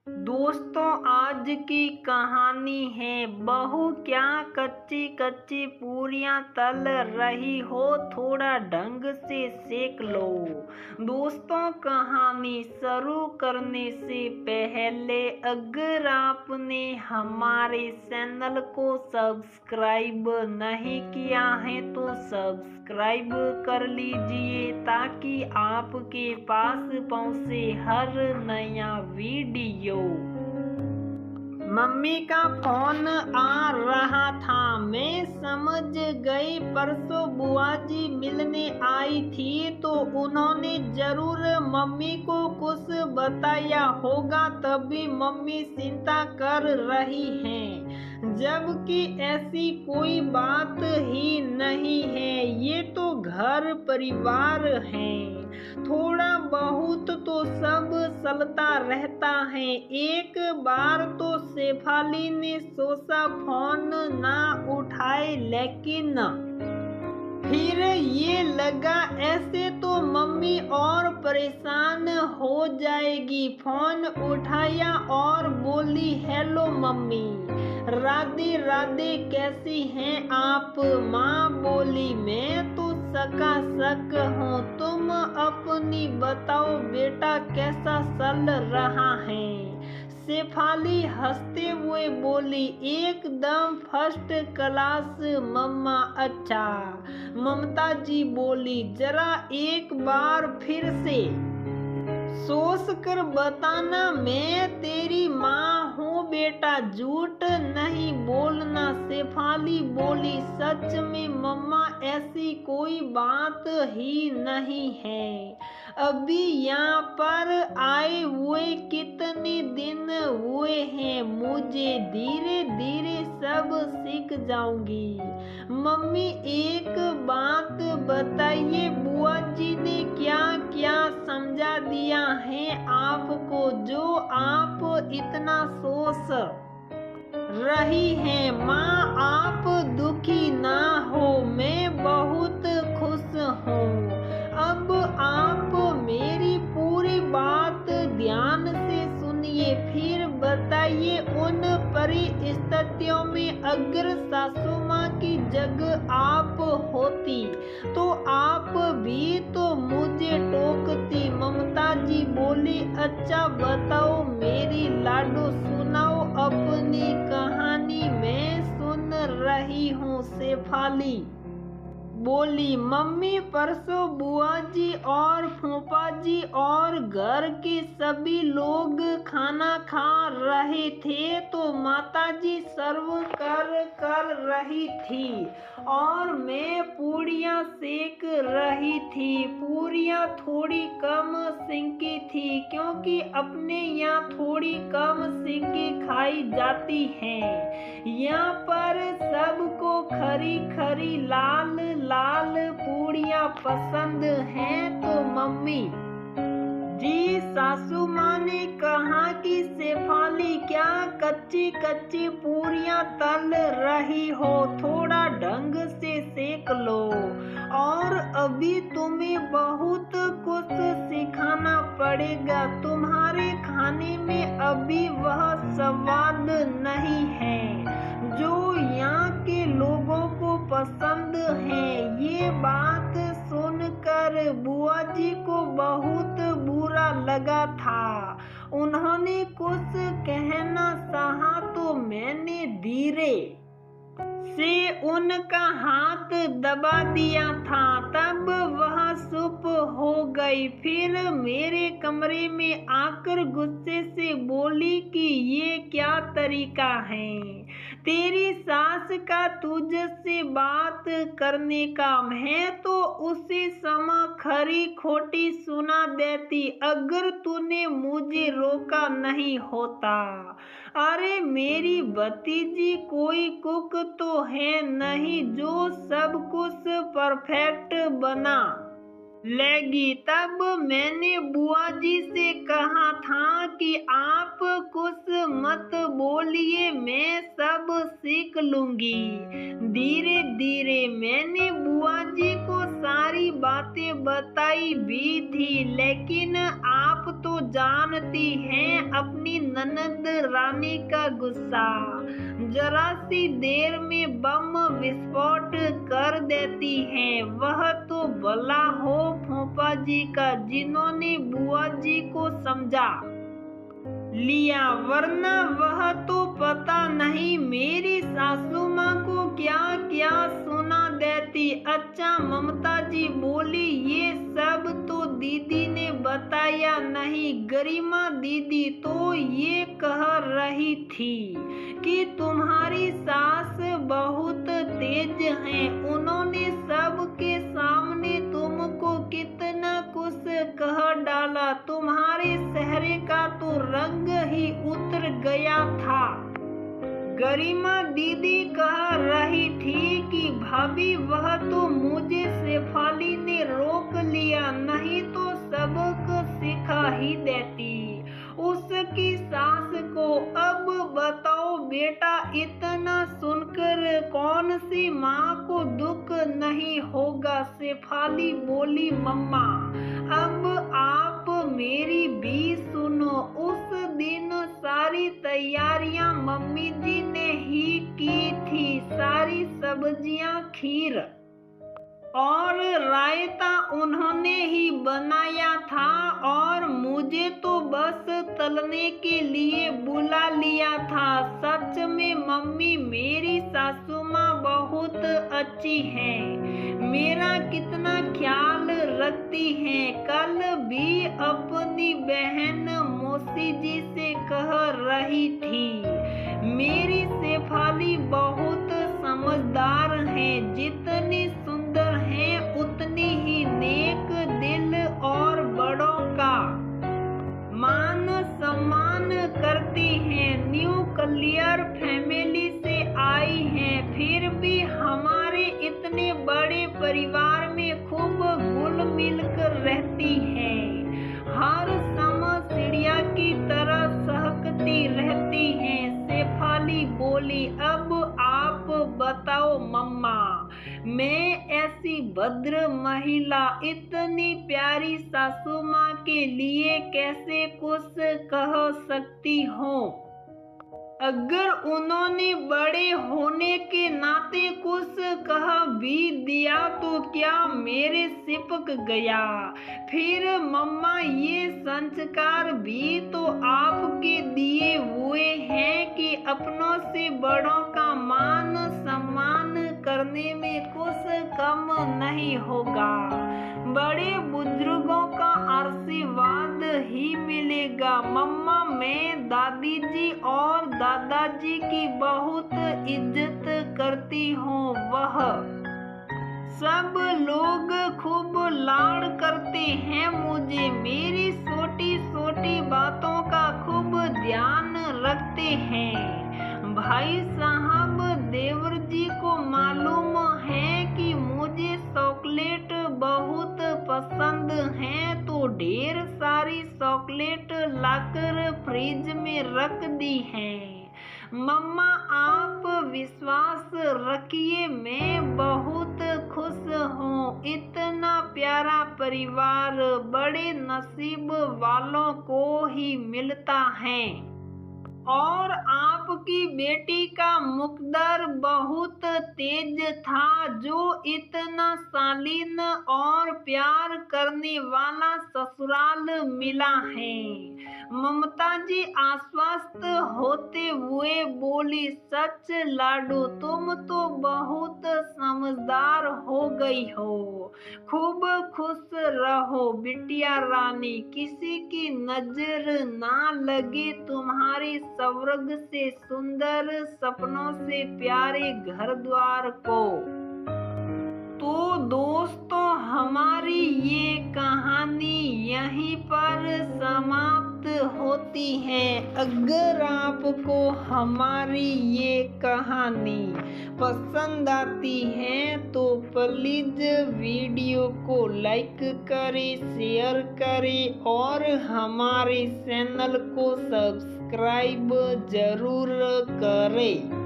दोस्तों, आज की कहानी है बहू क्या कच्ची कच्ची पूरियां तल रही हो, थोड़ा ढंग से सेक लो। दोस्तों, कहानी शुरू करने से पहले अगर आपने हमारे चैनल को सब्सक्राइब नहीं किया है तो सब्सक्राइब कर लीजिए ताकि आपके पास पहुंचे हर नया वीडियो। मम्मी का फोन आ रहा था, मैं समझ गई परसों बुआ जी मिलने आई थी तो उन्होंने जरूर मम्मी को कुछ बताया होगा, तभी मम्मी चिंता कर रही हैं, जबकि ऐसी कोई बात ही नहीं है। ये तो घर परिवार है, थोड़ा बहुत तो सब चलता रहता है। एक बार तो शेफाली ने सोचा फोन ना उठाए, लेकिन फिर ये लगा ऐसे तो मम्मी और परेशान हो जाएगी। फोन उठाया और बोली, हेलो मम्मी, राधे राधे, कैसी हैं आप? माँ बोली, मैं तो शक हूँ, तुम अपनी बताओ बेटा, कैसा चल रहा है? शेफाली हंसते हुए बोली, एकदम फर्स्ट क्लास मम्मा। अच्छा। ममता जी बोली, जरा एक बार फिर से सोच कर बताना, मैं तेरी माँ हूँ बेटा, झूठ नहीं बोलना। शेफाली बोली, सच में मम्मा, ऐसी कोई बात ही नहीं है। अभी यहाँ पर आए हुए कितने दिन हुए हैं, मुझे धीरे धीरे सब सीख जाऊंगी। मम्मी एक बात बताइए, बुआ जी ने क्या क्या समझा दिया है आपको जो आप इतना सोच रही हैं? माँ, आप दुखी ना हो, मैं बहुत खुश हूँ। अब आप मेरी पूरी बात ध्यान से सुनिए, फिर बताइए, उन परिस्थितियों में अगर सासू माँ की जगह आप होती तो आप भी तो मुझे टोकती। ममता जी बोली, अच्छा बताओ मेरी लाडो, सुनाओ अपनी कहानी, मैं सुन रही हूँ। शेफाली बोली, मम्मी, परसों बुआ जी और फूफा जी और घर के सभी लोग खाना खा रहे थे तो माता जी सर्व कर रही थी और मैं पूड़ियाँ सेक रही थी। पूड़ियाँ थोड़ी कम सिंकी थी क्योंकि अपने यहाँ थोड़ी कम सिंकी खाई जाती हैं। यहाँ पर सबको खरी खरी लाल लाल पूड़ियाँ पसंद हैं तो मम्मी जी सासू माँ ने कहा कि शेफाली, क्या कच्ची कच्ची पूरियां तल रही हो, थोड़ा ढंग से सेक लो, और अभी तुम्हें बहुत कुछ सिखाना पड़ेगा। तुम्हारे खाने में अभी वह स्वाद नहीं है जो यहाँ के लोगों को पसंद है। ये बात सुनकर बुआ जी को बहुत बुरा लगा था। उन्होंने कुछ कहना चाहा तो मैंने धीरे से उनका हाथ दबा दिया था, तब वह चुप हो गई। फिर मेरे कमरे में आकर गुस्से से बोली कि ये क्या तरीका है? तेरी सास का तुझसे बात करने का है तो उसे समा खरी खोटी सुना देती अगर तूने मुझे रोका नहीं होता। अरे मेरी भतीजी कोई कुक तो है नहीं जो सब कुछ परफेक्ट बना लेगी। तब मैंने बुआ जी से कहा था कि आप कुछ मत बोलिए, मैं सब सीख लूंगी। धीरे धीरे मैंने बुआ जी को सारी बातें बताई भी थी, लेकिन आप तो जानती हैं अपनी ननद रानी का गुस्सा। जरा सी देर में बम विस्फोट कर देती है। वह तो भला हो फूफा जी का जिन्होंने बुआ जी को समझा लिया, वरना वह तो पता नहीं मेरी सासू माँ को क्या क्या सुना देती। अच्छा ममता जी बोली, ये सब तो दीदी ने बताया नहीं। गरिमा दीदी तो ये कह रही थी कि तुम्हारी सास बहुत तेज है। उन्होंने सबके सामने तुमको कितना कुछ कह डाला। तुम्हारे चेहरे का तो रंग ही उतर गया था। गरिमा दीदी कह रही थी कि भाभी वह तो मुझे शेफाली ने रोक लिया, नहीं तो सबक सिखा ही देती उसकी सास को। अब बताओ बेटा, इतना सुनकर कौन सी माँ को दुख नहीं होगा। शेफाली बोली, मम्मा अब आप मेरी भी सुनो। उस दिन सारी तैयारियां मम्मी जी ने ही की थी। सारी सब्जियां, खीर और रायता उन्होंने ही बनाया था और मुझे तो बस तलने के लिए बुला लिया था। सच में मम्मी मेरी सासू माँ बहुत अच्छी है, मेरा कितना ख्याल रखती है। कल भी अपनी बहन मौसी जी से कह रही थी, मेरी शेफाली बहुत समझदार है। जितनी सुंदर है उतनी ही नेक दिल और बड़ों का मान सम्मान करती है। न्यूक्लियर फैमिली से आई है, फिर भी हमारे इतने बड़े परिवार में खूब घुल मिल कर रहती है। हर समय चिड़िया की तरह सहकती रहती है। शेफाली बोली, अब आप बताओ मम्मा, मैं ऐसी भद्र महिला इतनी प्यारी सासू माँ के लिए कैसे कुछ कह सकती हूँ। अगर उन्होंने बड़े होने के नाते कुछ कह भी दिया तो क्या मेरे सिपक गया। फिर मम्मा ये संस्कार भी तो आपके दिए हुए हैं कि अपनों से बड़ों का मान सम्मान करने में कुछ कम नहीं होगा। बड़े बुजुर्गों का आशीर्वाद ही मिलेगा। मम्मा मैं दादी जी और दादाजी की बहुत इज्जत करती हूँ। वह सब लोग खूब लाड़ करते हैं मुझे। मेरी छोटी छोटी बातों का खूब ध्यान रखते हैं। भाई साहब देवर जी को मालूम है कि मुझे चॉकलेट बहुत पसंद है, तो ढेर सारी चॉकलेट लाकर फ्रिज में रख दी है। मम्मा आप विश्वास रखिए, मैं बहुत खुश हूँ। इतना प्यारा परिवार बड़े नसीब वालों को ही मिलता है। और आपकी बेटी का मुकद्दर बहुत तेज था, जो इतना शालीन और प्यार करने वाला ससुराल मिला है। ममता जी आश्वस्त होते हुए बोली, सच लाडू तुम तो बहुत समझदार हो गई हो। खूब खुश रहो बिटिया रानी, किसी की नजर ना लगे तुम्हारे स्वर्ग से सुंदर सपनों से प्यारे घर द्वार को। तो दोस्तों हमारी ये कहानी यहीं पर समाप्त होती है। अगर आपको हमारी ये कहानी पसंद आती है तो प्लीज वीडियो को लाइक करें, शेयर करें और हमारे चैनल को सब्सक्राइब जरूर करें।